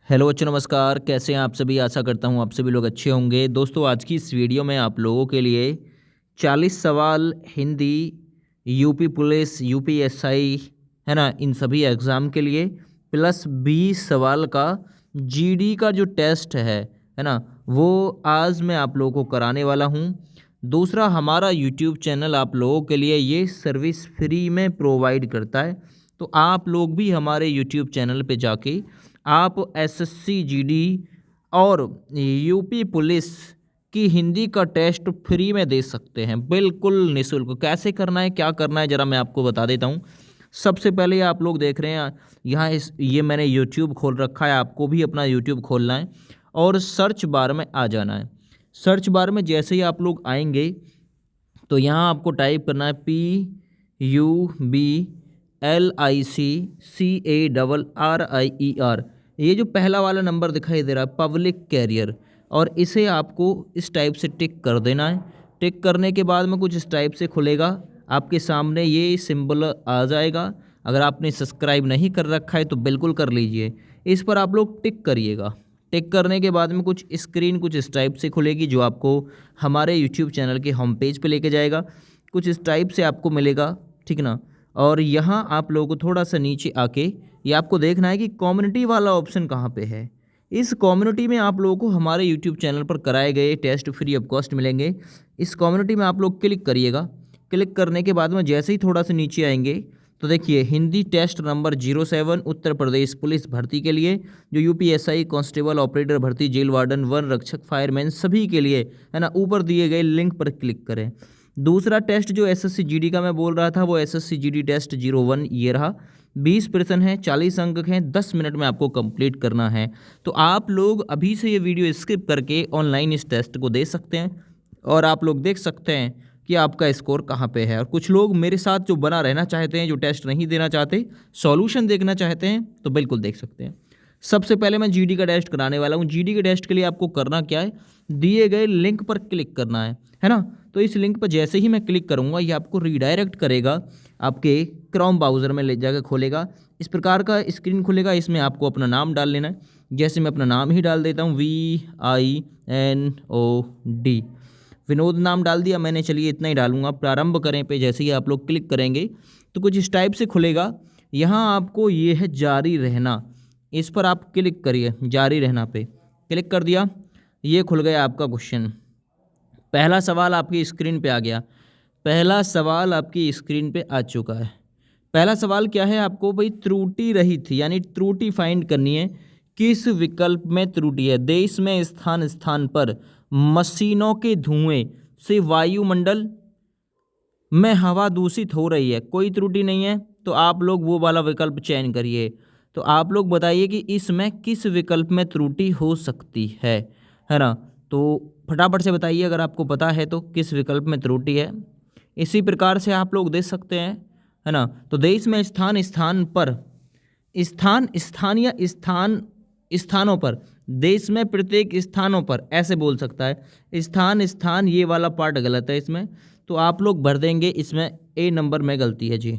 Hello बच्चों, नमस्कार। कैसे हैं आप सभी? आशा करता हूँ आप सभी लोग अच्छे होंगे। दोस्तों, आज की इस वीडियो में आप लोगों के लिए 40 सवाल हिंदी, यूपी पुलिस, यूपीएसआई, है ना, इन सभी एग्ज़ाम के लिए प्लस 20 सवाल का जीडी का जो टेस्ट है ना, वो आज मैं आप लोगों को कराने वाला हूँ। दूसरा, हमारा यूट्यूब चैनल आप लोगों के लिए ये सर्विस फ्री में प्रोवाइड करता है, तो आप लोग भी हमारे यूट्यूब चैनल पे जाके आप एसएससी जीडी और यूपी पुलिस की हिंदी का टेस्ट फ्री में दे सकते हैं, बिल्कुल निःशुल्क। कैसे करना है, क्या करना है, ज़रा मैं आपको बता देता हूँ। सबसे पहले आप लोग देख रहे हैं यहाँ ये मैंने यूट्यूब खोल रखा है, आपको भी अपना यूट्यूब खोलना है और सर्च बार में आ जाना है। सर्च बार में जैसे ही आप लोग आएंगे तो यहाँ आपको टाइप करना है PUBLICCARRIER। ये जो पहला वाला नंबर दिखाई दे रहा है, पब्लिक कैरियर, और इसे आपको इस टाइप से टिक कर देना है। टिक करने के बाद में कुछ इस टाइप से खुलेगा, आपके सामने ये सिंबल आ जाएगा। अगर आपने सब्सक्राइब नहीं कर रखा है तो बिल्कुल कर लीजिए, इस पर आप लोग टिक करिएगा। टिक करने के बाद में कुछ स्क्रीन कुछ इस टाइप से खुलेगी, जो आपको हमारे यूट्यूब चैनल के होम पेज पे लेके जाएगा। कुछ इस टाइप से आपको मिलेगा, ठीक ना। और यहाँ आप लोगों को थोड़ा सा नीचे आके ये आपको देखना है कि कम्युनिटी वाला ऑप्शन कहाँ पे है। इस कम्युनिटी में आप लोगों को हमारे यूट्यूब चैनल पर कराए गए टेस्ट फ्री ऑफ कॉस्ट मिलेंगे। इस कम्युनिटी में आप लोग क्लिक करिएगा। क्लिक करने के बाद में जैसे ही थोड़ा सा नीचे आएंगे तो देखिए, Hindi test number 07 Uttar Pradesh police भर्ती के लिए, जो यूपीएसआई कांस्टेबल, ऑपरेटर भर्ती, जेल वार्डन, वन रक्षक, फायरमैन सभी के लिए, है ना, ऊपर दिए गए लिंक पर क्लिक करें। दूसरा टेस्ट जो एसएससी जीडी का मैं बोल रहा था, वो एसएससी जीडी टेस्ट 01 ये रहा। 20 प्रश्न है, 40 अंक हैं, 10 मिनट में आपको कंप्लीट करना है। तो आप लोग अभी से ये वीडियो स्किप करके ऑनलाइन इस टेस्ट को दे सकते हैं और आप लोग देख सकते हैं कि आपका स्कोर कहाँ पे है। और कुछ लोग मेरे साथ जो बना रहना चाहते हैं, जो टेस्ट नहीं देना चाहते, सॉल्यूशन देखना चाहते हैं, तो बिल्कुल देख सकते हैं। सबसे पहले मैं जीडी का टेस्ट कराने वाला हूँ। जीडी के टेस्ट के लिए आपको करना क्या है, दिए गए लिंक पर क्लिक करना है ना। तो इस लिंक पर जैसे ही मैं क्लिक करूँगा, ये आपको रीडायरेक्ट करेगा, आपके क्रोम ब्राउज़र में ले जाकर खोलेगा। इस प्रकार का स्क्रीन खुलेगा, इसमें आपको अपना नाम डाल लेना है। जैसे मैं अपना नाम ही डाल देता हूँ, VINOD, विनोद नाम डाल दिया मैंने। चलिए इतना ही डालूंगा। प्रारंभ करें पे जैसे ही आप लोग क्लिक करेंगे तो कुछ इस टाइप से खुलेगा। यहाँ आपको ये है जारी रहना, इस पर आप क्लिक करिए। जारी रहना पे क्लिक कर दिया, ये खुल गया आपका क्वेश्चन। पहला सवाल आपकी स्क्रीन पे आ गया। पहला सवाल आपकी स्क्रीन पे आ चुका है। पहला सवाल क्या है, आपको भाई त्रुटि रहित यानी त्रुटि फाइंड करनी है। किस विकल्प में त्रुटि है? देश में स्थान स्थान पर मशीनों के धुएं से वायुमंडल में हवा दूषित हो रही है, कोई त्रुटि नहीं है, तो आप लोग वो वाला विकल्प चयन करिए। तो आप लोग बताइए कि इसमें किस विकल्प में त्रुटि हो सकती है ना। तो फटाफट से बताइए अगर आपको पता है तो किस विकल्प में त्रुटि है। इसी प्रकार से आप लोग देख सकते हैं, है ना। तो देश में स्थान स्थान पर, स्थान स्थानीय स्थान स्थानों पर, देश में प्रत्येक स्थानों पर, ऐसे बोल सकता है। स्थान स्थान ये वाला पार्ट गलत है इसमें, तो आप लोग भर देंगे इसमें ए नंबर में गलती है जी।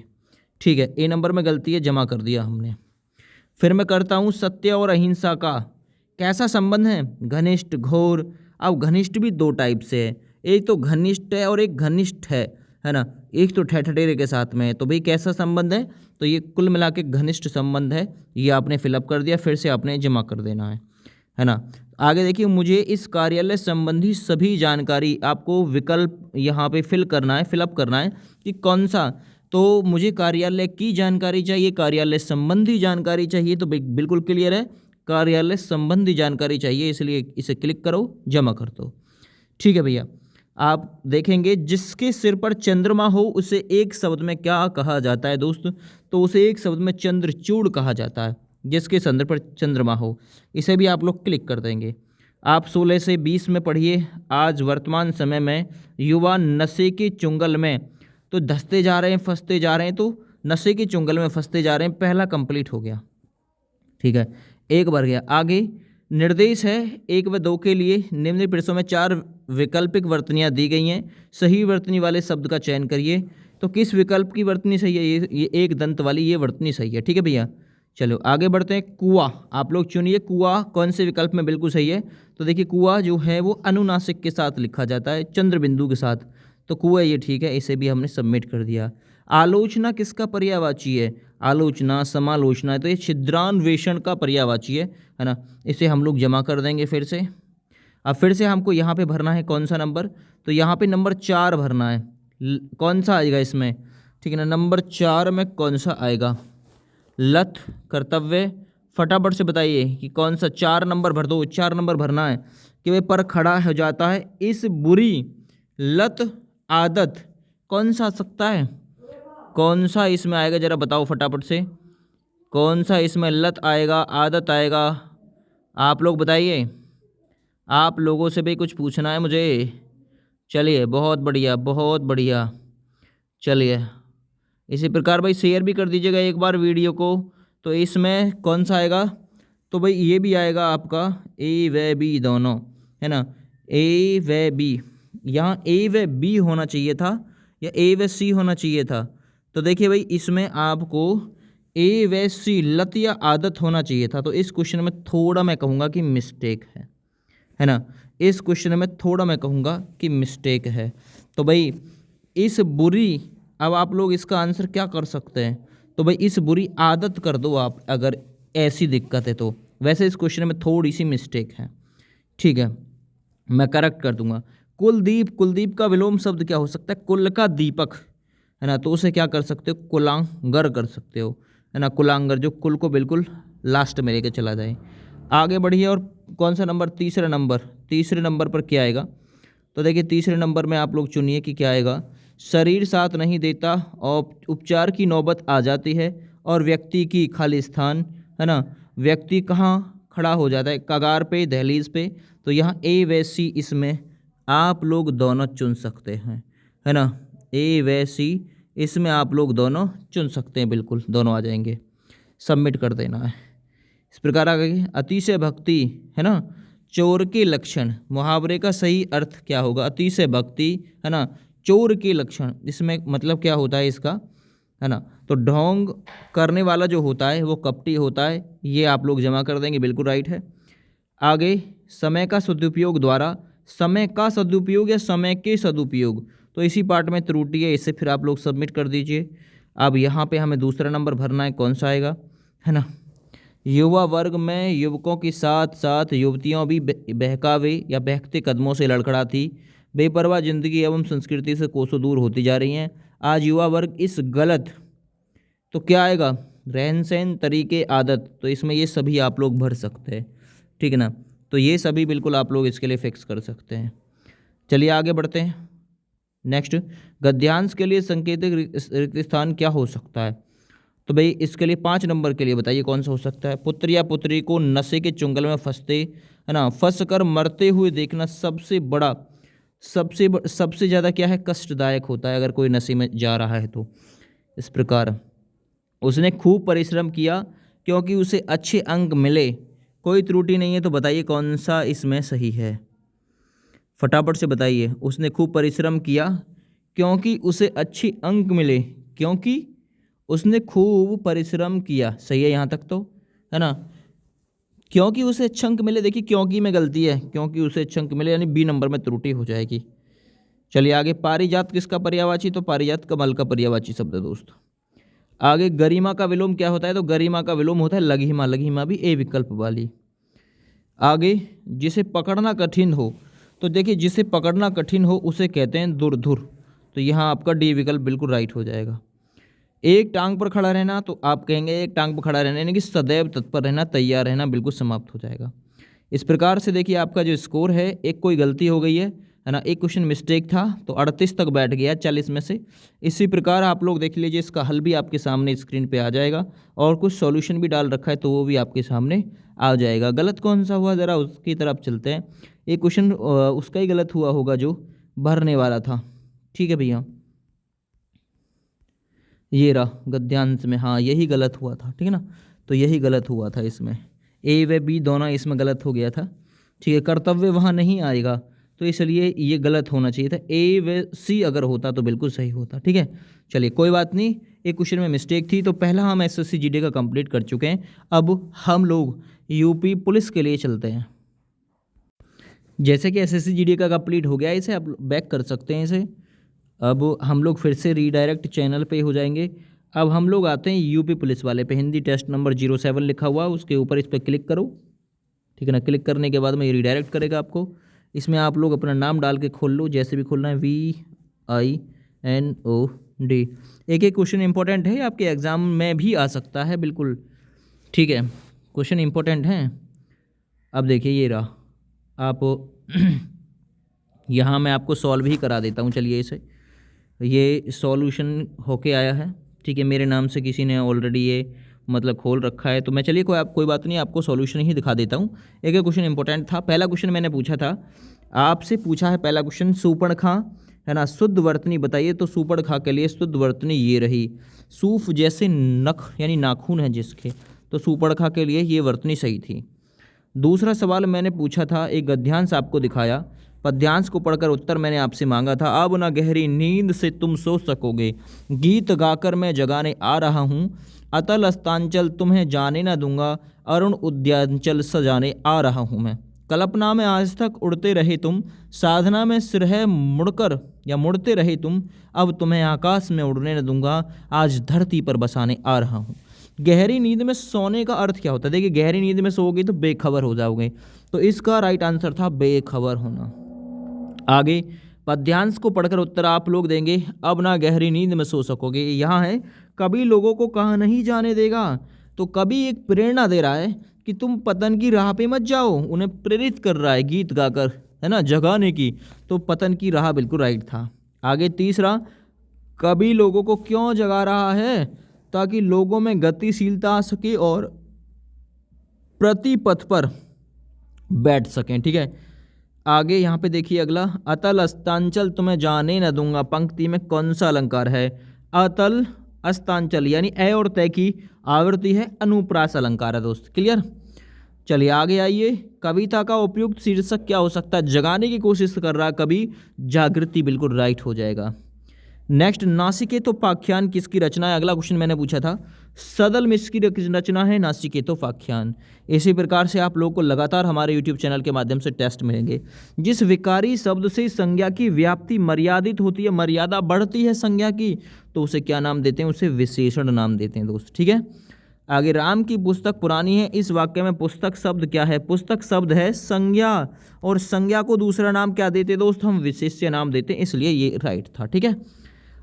ठीक है, ए नंबर में गलती है, जमा कर दिया हमने। फिर मैं करता हूँ, सत्य और अहिंसा का कैसा संबंध है? घनिष्ठ, घोर। अब घनिष्ठ भी दो टाइप से है, एक तो घनिष्ठ है और एक घनिष्ठ है ना। एक तो ठेठेरे के साथ में है, तो भाई कैसा संबंध है? तो ये कुल मिला के घनिष्ठ संबंध है। ये आपने फिलअप कर दिया, फिर से आपने जमा कर देना है ना। आगे देखिए, मुझे इस कार्यालय संबंधी सभी जानकारी, आपको विकल्प यहाँ पे फिल करना है, फिलअप करना है कि कौन सा। तो मुझे कार्यालय की जानकारी चाहिए, कार्यालय संबंधी जानकारी चाहिए, तो बिल्कुल क्लियर है, कार्यालय संबंधी जानकारी चाहिए, इसलिए इसे क्लिक करो, जमा कर दो। ठीक है भैया। आप देखेंगे, जिसके सिर पर चंद्रमा हो उसे एक शब्द में क्या कहा जाता है दोस्त? तो उसे एक शब्द में चंद्रचूड़ कहा जाता है, जिसके सिर पर चंद्रमा हो। इसे भी आप लोग क्लिक कर देंगे। आप 16 से 20 में पढ़िए। आज वर्तमान समय में युवा नशे के चुंगल में तो धंसते जा रहे हैं, फंसते जा रहे हैं, तो नशे के चुंगल में फंसते जा रहे हैं। पहला कंप्लीट हो गया, ठीक है, एक बार गया। आगे निर्देश है 1 व 2 के लिए निम्न प्रश्नों में 4 वैकल्पिक वर्तनियाँ दी गई हैं, सही वर्तनी वाले शब्द का चयन करिए। तो किस विकल्प की वर्तनी सही है? ये एक दंत वाली ये वर्तनी सही है, ठीक है भैया। चलो आगे बढ़ते हैं। कुआं, आप लोग चुनिए कुआं कौन से विकल्प में बिल्कुल सही है। तो देखिए कुआं जो है वो अनुनासिक के साथ लिखा जाता है, चंद्र बिंदु के साथ, तो कुआं ये ठीक है, इसे भी हमने सबमिट कर दिया। आलोचना किसका पर्यायवाची है? आलोचना, समालोचना, तो ये छिद्रान्वेषण का पर्यायवाची है ना। इसे हम लोग जमा कर देंगे फिर से। अब फिर से हमको यहाँ पे भरना है कौन सा नंबर, तो यहाँ पे नंबर 4 भरना है। कौन सा आएगा इसमें, ठीक है ना, नंबर 4 में कौन सा आएगा? लत, कर्तव्य, फटाफट से बताइए कि कौन सा। 4 नंबर भर दो, 4 नंबर भरना है कि वे पर खड़ा हो जाता है इस बुरी लत आदत, कौन सा आ सकता है? कौन सा इसमें आएगा जरा बताओ फटाफट से, कौन सा इसमें लत आएगा, आदत आएगा? आप लोग बताइए, आप लोगों से भी कुछ पूछना है मुझे। चलिए बहुत बढ़िया, बहुत बढ़िया। चलिए इसी प्रकार भाई शेयर भी कर दीजिएगा एक बार वीडियो को। तो इसमें कौन सा आएगा, तो भाई ये भी आएगा आपका ए व बी दोनों, है ना, ए व बी। यहाँ ए व बी होना चाहिए था या ए व सी होना चाहिए था। तो देखिए भाई इसमें आपको ए व सी, लत या आदत होना चाहिए था। तो इस क्वेश्चन में थोड़ा मैं कहूँगा कि मिस्टेक है ना। इस क्वेश्चन में थोड़ा मैं कहूँगा कि मिस्टेक है। तो भाई इस बुरी, अब आप लोग इसका आंसर क्या कर सकते हैं, तो भाई इस बुरी आदत कर दो आप, अगर ऐसी दिक्कत है तो। वैसे इस क्वेश्चन में थोड़ी सी मिस्टेक है, ठीक है, मैं करेक्ट कर दूंगा। कुलदीप, कुलदीप का विलोम शब्द क्या हो सकता है? कुल का दीपक, है ना, तो उसे क्या कर सकते हो? कुलांगर कर सकते हो, है ना, कुलांगर, जो कुल को बिल्कुल लास्ट में लेकर चला जाए। आगे बढ़िए, और कौन सा नंबर? तीसरे नंबर। तीसरे नंबर पर क्या आएगा? तो देखिए तीसरे नंबर में आप लोग चुनिए कि क्या आएगा। शरीर साथ नहीं देता और उपचार की नौबत आ जाती है और व्यक्ति की खाली स्थान, है ना, व्यक्ति कहाँ खड़ा हो जाता है? कगार पे, दहलीज पे। तो यहाँ ए व सी इसमें आप लोग दोनों चुन सकते हैं, है ना, ए व सी इसमें आप लोग दोनों चुन सकते हैं, बिल्कुल दोनों आ जाएंगे। सबमिट कर देना है। इस प्रकार आ गई अतिशय भक्ति, है ना, चोर के लक्षण, मुहावरे का सही अर्थ क्या होगा? अतिशय भक्ति, है ना, चोर के लक्षण, इसमें मतलब क्या होता है इसका, है ना, तो ढोंग करने वाला जो होता है वो कपटी होता है, ये आप लोग जमा कर देंगे, बिल्कुल राइट है। आगे समय का सदुपयोग द्वारा, समय का सदुपयोग या समय के सदुपयोग, तो इसी पार्ट में त्रुटि है, इसे फिर आप लोग सबमिट कर दीजिए। अब यहाँ पे हमें दूसरा नंबर भरना है, कौन सा आएगा, है ना, युवा वर्ग में युवकों के साथ साथ युवतियों भी बहकावे या बहकते कदमों से लड़खड़ाती बेपरवाह जिंदगी एवं संस्कृति से कोसों दूर होती जा रही हैं। आज युवा वर्ग इस गलत, तो क्या आएगा? रहन सहन, तरीके, आदत, तो इसमें ये सभी आप लोग भर सकते हैं, ठीक है ना। तो ये सभी बिल्कुल आप लोग इसके लिए फिक्स कर सकते हैं। चलिए आगे बढ़ते हैं। नेक्स्ट, गद्यांश के लिए संकेतिक रिक्त स्थान क्या हो सकता है? तो भाई इसके लिए 5 नंबर के लिए बताइए कौन सा हो सकता है? पुत्र या पुत्री को नशे के चुंगल में फंसते, है ना, फंस कर मरते हुए देखना सबसे बड़ा, सबसे ज़्यादा क्या है? कष्टदायक होता है अगर कोई नशे में जा रहा है तो। इस प्रकार उसने खूब परिश्रम किया क्योंकि उसे अच्छे अंक मिले, कोई त्रुटि नहीं है, तो बताइए कौन सा इसमें सही है? फटाफट से बताइए। उसने खूब परिश्रम किया क्योंकि उसे अच्छे अंक मिले, क्योंकि उसने खूब परिश्रम किया, सही है यहाँ तक तो, है ना, क्योंकि उसे अच्छे अंक मिले, देखिए क्योंकि में गलती है, क्योंकि उसे अच्छे अंक मिले यानी बी नंबर में त्रुटि हो जाएगी। चलिए आगे, पारिजात किसका पर्यायवाची? तो पारिजात कमल का पर्यायवाची शब्द है दोस्त। आगे गरिमा का विलोम क्या होता है? तो गरिमा का विलोम होता है लघिमा, लघिमा भी ए विकल्प वाली। आगे जिसे पकड़ना कठिन हो, तो देखिए जिसे पकड़ना कठिन हो उसे कहते हैं दुर्धुर, तो यहाँ आपका डी विकल्प बिल्कुल राइट हो जाएगा। एक टांग पर खड़ा रहना, तो आप कहेंगे एक टांग पर खड़ा रहना यानी कि सदैव तत्पर रहना, तैयार रहना, बिल्कुल समाप्त हो जाएगा। इस प्रकार से देखिए आपका जो स्कोर है, एक कोई गलती हो गई है ना, एक क्वेश्चन मिस्टेक था, तो 38 तक बैठ गया 40 में से। इसी प्रकार आप लोग देख लीजिए, इसका हल भी आपके सामने स्क्रीन पे आ जाएगा और कुछ सॉल्यूशन भी डाल रखा है, तो वो भी आपके सामने आ जाएगा। गलत कौन सा हुआ ज़रा उसकी तरफ चलते हैं। एक क्वेश्चन उसका ही गलत हुआ होगा जो भरने वाला था, ठीक है भैया, ये रहा गद्यांश में, हाँ यही गलत हुआ था, ठीक है ना, तो यही गलत हुआ था इसमें, ए व बी दोनों इसमें गलत हो गया था, ठीक है। कर्तव्य वहाँ नहीं आएगा, तो इसलिए ये गलत होना चाहिए था। ए व सी अगर होता तो बिल्कुल सही होता, ठीक है। चलिए कोई बात नहीं, एक क्वेश्चन में मिस्टेक थी। तो पहला हम एसएससी जीडी का कंप्लीट कर चुके हैं। अब हम लोग यूपी पुलिस के लिए चलते हैं। जैसे कि एसएससी जीडी का कंप्लीट हो गया, इसे आप बैक कर सकते हैं इसे। अब हम लोग फिर से रीडायरेक्ट चैनल पे हो जाएंगे। अब हम लोग आते हैं यूपी पुलिस वाले पे। हिंदी टेस्ट नंबर 07 लिखा हुआ, उसके ऊपर इस पर क्लिक करो, ठीक है ना। क्लिक करने के बाद में ये रीडायरेक्ट करेगा आपको। इसमें आप लोग अपना नाम डाल के खोल लो, जैसे भी खोलना है, VINOD। एक एक क्वेश्चन इंपॉर्टेंट है, आपके एग्ज़ाम में भी आ सकता है, बिल्कुल ठीक है। क्वेश्चन इंपॉर्टेंट हैं। अब देखिए ये रहा, आप यहाँ मैं आपको सॉल्व ही करा देता हूँ। चलिए इसे, ये सॉल्यूशन होके आया है, ठीक है। मेरे नाम से किसी ने ऑलरेडी ये मतलब खोल रखा है, तो मैं चलिए कोई बात नहीं, आपको सॉल्यूशन ही दिखा देता हूँ। एक क्वेश्चन इंपॉर्टेंट था। पहला क्वेश्चन मैंने पूछा था, आपसे पूछा है पहला क्वेश्चन, सूर्पणखा है ना, शुद्ध वर्तनी बताइए। तो सूर्पणखा के लिए शुद्ध वर्तनी ये रही, सूफ जैसे नख यानी नाखून है जिसके, तो सूर्पणखा के लिए ये वर्तनी सही थी। दूसरा सवाल मैंने पूछा था, एक गद्यांश आपको दिखाया, पद्यांश को पढ़कर उत्तर मैंने आपसे मांगा था। अब ना गहरी नींद से तुम सो सकोगे, गीत गाकर मैं जगाने आ रहा हूँ, अतल अस्तांचल तुम्हें जाने न दूंगा, अरुण उद्यांचल सजाने आ रहा हूँ मैं। कल्पना में आज तक उड़ते रहे तुम, साधना में सिरह मुड़कर या मुड़ते रहे तुम, अब तुम्हें आकाश में उड़ने न दूंगा, आज धरती पर बसाने आ रहा हूँ। गहरी नींद में सोने का अर्थ क्या होता है? देखिए, गहरी नींद में सोओगे तो बेखबर हो जाओगे, तो इसका राइट आंसर था बेखबर होना। आगे पद्यांश को पढ़कर उत्तर आप लोग देंगे, अब ना गहरी नींद में सो सकोगे। यहाँ है, कभी लोगों को कहाँ नहीं जाने देगा। तो कभी एक प्रेरणा दे रहा है कि तुम पतन की राह पे मत जाओ, उन्हें प्रेरित कर रहा है गीत गाकर, है ना, जगाने की। तो पतन की राह बिल्कुल राइट था। आगे तीसरा, कभी लोगों को क्यों जगा रहा है? ताकि लोगों में गतिशीलता आ सके और प्रतिपथ पर बैठ सकें, ठीक है। आगे यहाँ पे देखिए अगला, अतल अस्तांचल तुम्हें जाने न दूंगा, पंक्ति में कौन सा अलंकार है? अतल अस्तांचल यानी ए और तय की आवृत्ति है, अनुप्रास अलंकार है दोस्त, क्लियर। चलिए आगे आइए, कविता का उपयुक्त शीर्षक क्या हो सकता है? जगाने की कोशिश कर रहा है कवि, जागृति बिल्कुल राइट हो जाएगा। नेक्स्ट, नासिकेतोपाख्यान किसकी रचना है? अगला क्वेश्चन मैंने पूछा था, सदल मिश्र की रचना है नासिकेतोपाख्यान। इसी प्रकार से आप लोगों को लगातार हमारे यूट्यूब चैनल के माध्यम से टेस्ट मिलेंगे। जिस विकारी शब्द से संज्ञा की व्याप्ति मर्यादित होती है, मर्यादा बढ़ती है संज्ञा की, तो उसे क्या नाम देते हैं? उसे विशेषण नाम देते हैं दोस्त, ठीक है। आगे, राम की पुस्तक पुरानी है, इस वाक्य में पुस्तक शब्द क्या है? पुस्तक शब्द है संज्ञा, और संज्ञा को दूसरा नाम क्या देते दोस्त? हम विशेष्य नाम देते हैं, इसलिए ये राइट था, ठीक है।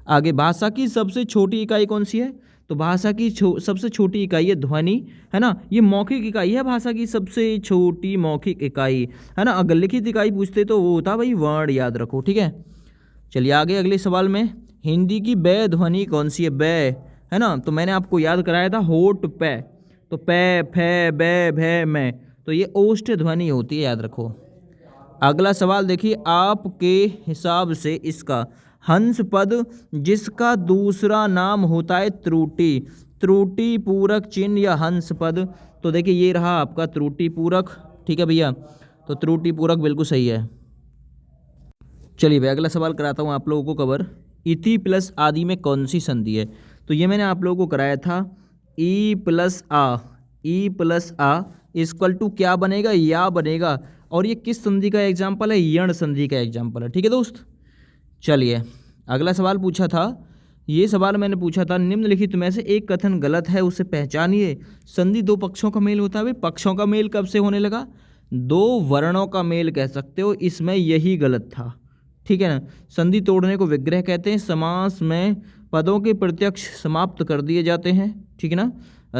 आगे, भाषा की सबसे छोटी इकाई कौन सी है? तो भाषा की सबसे छोटी इकाई है ध्वनि, है ना, ये मौखिक इकाई है भाषा की सबसे छोटी मौखिक इकाई, है ना। अगर लिखित इकाई पूछते तो वो होता भाई वर्ण, याद रखो, ठीक है। चलिए आगे अगले सवाल में, हिंदी की बै ध्वनि कौन सी है? बै, है ना, तो मैंने आपको याद कराया था होठ पे, तो पै फै बै भै मैं, तो ये ओष्ठ ध्वनि होती है, याद रखो। अगला सवाल देखिए, आपके हिसाब से इसका हंस पद जिसका दूसरा नाम होता है त्रुटि, त्रुटि पूरक चिन्ह या हंस पद, तो देखिए ये रहा आपका त्रुटि पूरक, ठीक है भैया, तो त्रुटि पूरक बिल्कुल सही है। चलिए भाई अगला सवाल कराता हूँ आप लोगों को कवर, इति प्लस आदि में कौन सी संधि है? तो ये मैंने आप लोगों को कराया था, ई प्लस आ इक्वल टू क्या बनेगा? या बनेगा। और ये किस संधि का एग्जाम्पल है? यण संधि का एग्जाम्पल है, ठीक है दोस्त। चलिए अगला सवाल पूछा था, ये सवाल मैंने पूछा था, निम्नलिखित में से एक कथन गलत है, उसे पहचानिए। संधि दो पक्षों का मेल होता है। भाई पक्षों का मेल कब से होने लगा? दो वर्णों का मेल कह सकते हो, इसमें यही गलत था, ठीक है ना। संधि तोड़ने को विग्रह कहते हैं। समास में पदों के प्रत्यक्ष समाप्त कर दिए जाते हैं, ठीक है ना।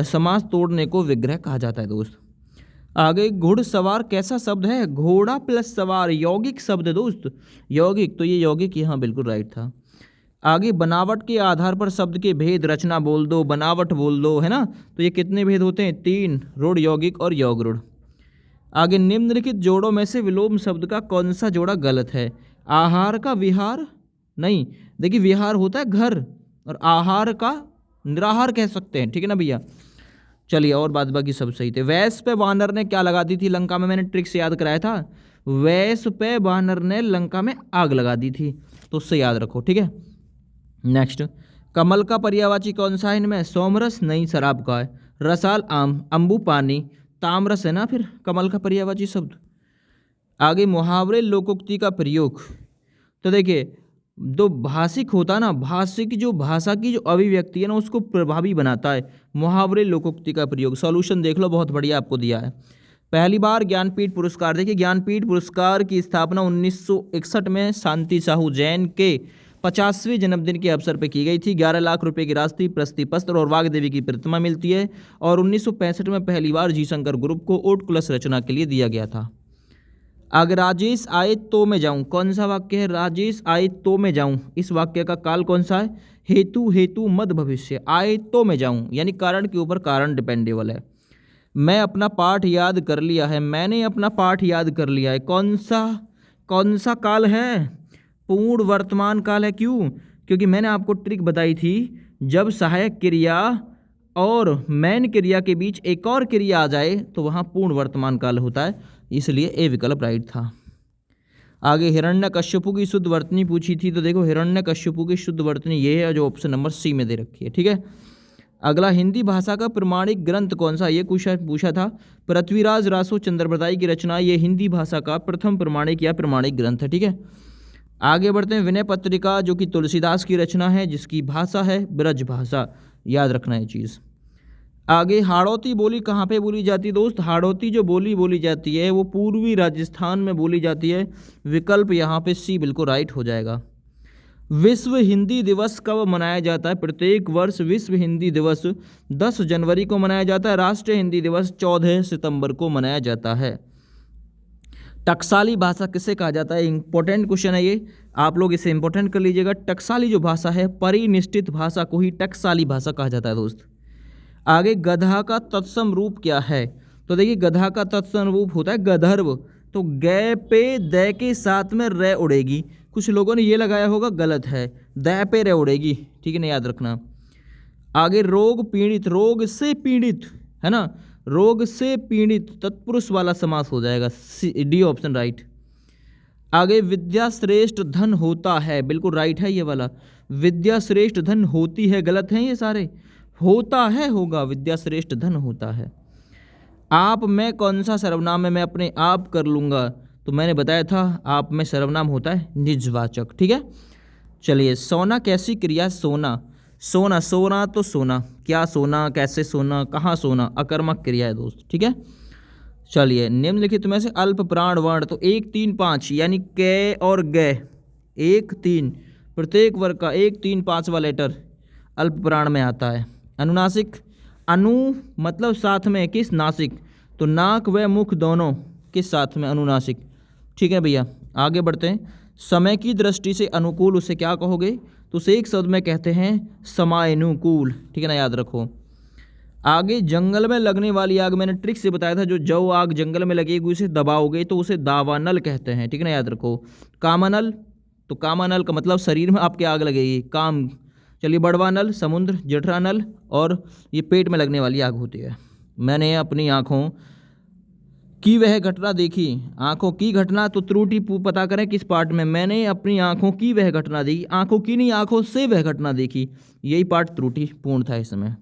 समास तोड़ने को विग्रह कहा जाता है दोस्त। आगे, घुड़सवार कैसा शब्द है? घोड़ा प्लस सवार, यौगिक शब्द है दोस्त, यौगिक, तो ये यौगिक यहाँ बिल्कुल राइट था। आगे, बनावट के आधार पर शब्द के भेद, रचना बोल दो, बनावट बोल दो, है ना, तो ये कितने भेद होते हैं? 3, रूढ़ यौगिक और योग रूढ़। आगे, निम्नलिखित जोड़ों में से विलोम शब्द का कौन सा जोड़ा गलत है? आहार का विहार नहीं, देखिए विहार होता है घर, और आहार का निराहार कह सकते हैं, ठीक है ना भैया। चलिए और बात बाकी सब सही थे। वैस पे वानर ने क्या लगा दी थी लंका में? मैंने ट्रिक से याद कराया था, वैस पे वानर ने लंका में आग लगा दी थी, तो उससे याद रखो, ठीक है। नेक्स्ट, कमल का पर्यायवाची कौन सा है इनमें? सोमरस नहीं, शराब का है। रसाल आम, अम्बू पानी, तामरस है ना फिर कमल का पर्यायवाची शब्द। आगे मुहावरे लोकोक्ति का प्रयोग। तो देखिए जो भाषिक होता है ना, भाषिक जो भाषा की जो अभिव्यक्ति है ना उसको प्रभावी बनाता है मुहावरे लोकोक्ति का प्रयोग। सॉल्यूशन देख लो, बहुत बढ़िया आपको दिया है। पहली बार ज्ञानपीठ पुरस्कार, देखिए ज्ञानपीठ पुरस्कार की स्थापना 1961 में शांति साहू जैन के 50वें जन्मदिन के अवसर पर की गई थी। 11 लाख रुपए की राशि, प्रशस्ति पत्र और वाग्देवी की प्रतिमा मिलती है। और 1965 में पहली बार जी शंकर ग्रुप को ओट क्लस रचना के लिए दिया गया था। अगर राजेश आए तो मैं जाऊं, कौन सा वाक्य है? राजेश आए तो मैं जाऊं, इस वाक्य का काल कौन सा है? हेतु, हेतु मद भविष्य, आए तो मैं जाऊं यानी कारण के ऊपर कारण डिपेंडेबल है। मैं अपना पाठ याद कर लिया है, मैंने अपना पाठ याद कर लिया है, कौन सा काल है? पूर्ण वर्तमान काल है। क्यों? क्योंकि मैंने आपको ट्रिक बताई थी, जब सहायक क्रिया और मैन क्रिया के बीच एक और क्रिया आ जाए तो वहाँ पूर्ण वर्तमान काल होता है, इसलिए ए विकल्प राइट था। आगे हिरण्यकश्यपु की शुद्ध वर्तनी पूछी थी, तो देखो हिरण्यकश्यपु की शुद्ध वर्तनी ये है जो ऑप्शन नंबर सी में दे रखी है, ठीक है। अगला हिंदी भाषा का प्रमाणिक ग्रंथ कौन सा? ये पूछा था। पृथ्वीराज रासो चंद्रबरदाई की रचना, ये हिंदी भाषा का प्रथम प्रमाणिक या प्रमाणिक ग्रंथ है, ठीक है। आगे बढ़ते हैं। विनय पत्रिका जो कि तुलसीदास की रचना है, जिसकी भाषा है ब्रज भाषा, याद रखना है चीज़। आगे हाड़ौती बोली कहाँ पे बोली जाती है दोस्त? हाड़ौती जो बोली जाती है वो पूर्वी राजस्थान में बोली जाती है। विकल्प यहाँ पे सी बिल्कुल राइट हो जाएगा। विश्व हिंदी दिवस कब मनाया जाता है? प्रत्येक वर्ष विश्व हिंदी दिवस 10 जनवरी को मनाया जाता है। राष्ट्रीय हिंदी दिवस 14 सितंबर को मनाया जाता है। टकसाली भाषा किसे कहा जाता है? इंपॉर्टेंट क्वेश्चन है ये, आप लोग इसे इंपॉर्टेंट कर लीजिएगा। टकसाली जो भाषा है, परिनिष्ठित भाषा को ही टकसाली भाषा कहा जाता है दोस्त। आगे गधा का तत्सम रूप क्या है? तो देखिए गधा का तत्सम रूप होता है गधर्व, तो गै पे दै के साथ में रे उड़ेगी। कुछ लोगों ने ये लगाया होगा, गलत है, दै पे रे उड़ेगी, ठीक है ना, याद रखना। आगे रोग पीड़ित, रोग से पीड़ित है ना, रोग से पीड़ित तत्पुरुष वाला समास हो जाएगा, डी ऑप्शन राइट। आगे विद्या श्रेष्ठ धन होता है, बिल्कुल राइट है ये वाला। विद्या श्रेष्ठ धन होती है, गलत है ये सारे, होता है होगा, विद्या श्रेष्ठ धन होता है। आप में कौन सा सर्वनाम है? मैं अपने आप कर लूँगा, तो मैंने बताया था आप में सर्वनाम होता है निजवाचक, ठीक है। चलिए सोना कैसी क्रिया? सोना, सोना, सोना तो सोना, क्या सोना, कैसे सोना, कहाँ सोना, अकर्मक क्रिया है दोस्त, ठीक है। चलिए निम्नलिखित में से अल्प प्राण वर्ण, तो 1, 3, 5 यानी कै और गे, 1, 3 प्रत्येक वर्ग का 1, 3, 5वां लेटर अल्प प्राण में आता है। अनुनासिक, अनु मतलब साथ में, किस? नासिक, तो नाक व मुख दोनों किस साथ में? अनुनासिक, ठीक है भैया। आगे बढ़ते हैं। समय की दृष्टि से अनुकूल उसे क्या कहोगे? तो उसे एक शब्द में कहते हैं समयानुकूल, ठीक है ना, याद रखो। आगे जंगल में लगने वाली आग, मैंने ट्रिक से बताया था, जो आग जंगल में लगेगी उसे दबाओगे तो उसे दावानल कहते हैं, ठीक है ना, याद रखो। कामानल, तो कामानल का मतलब शरीर में आपके आग लगेगी, काम। चलिए बड़वानल समुद्र, जेठरानल और ये पेट में लगने वाली आग होती है। मैंने अपनी आँखों की वह घटना देखी, आँखों की घटना, तो त्रुटि पता करें किस पार्ट में। मैंने अपनी आँखों की वह घटना देखी, आँखों की नहीं, आँखों से वह घटना देखी, यही पार्ट त्रुटि पूर्ण था इसमें।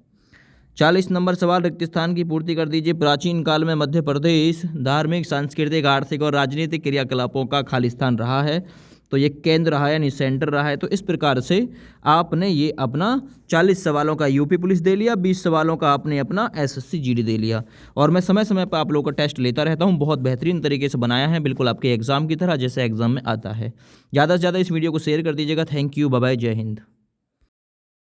40 नंबर सवाल, रिक्त स्थान की पूर्ति कर दीजिए। प्राचीन काल में मध्य प्रदेश धार्मिक, सांस्कृतिक, आर्थिक और राजनीतिक क्रियाकलापों का खाली स्थान रहा है, तो ये केंद्र रहा है यानी सेंटर रहा है। तो इस प्रकार से आपने ये अपना 40 सवालों का यूपी पुलिस दे लिया, 20 सवालों का आपने अपना एसएससी जीडी दे लिया। और मैं समय समय पर आप लोगों का टेस्ट लेता रहता हूँ, बहुत बेहतरीन तरीके से बनाया है, बिल्कुल आपके एग्जाम की तरह जैसे एग्जाम में आता है। ज़्यादा से ज़्यादा इस वीडियो को शेयर कर दीजिएगा। थैंक यू, बाय बाय, जय हिंद।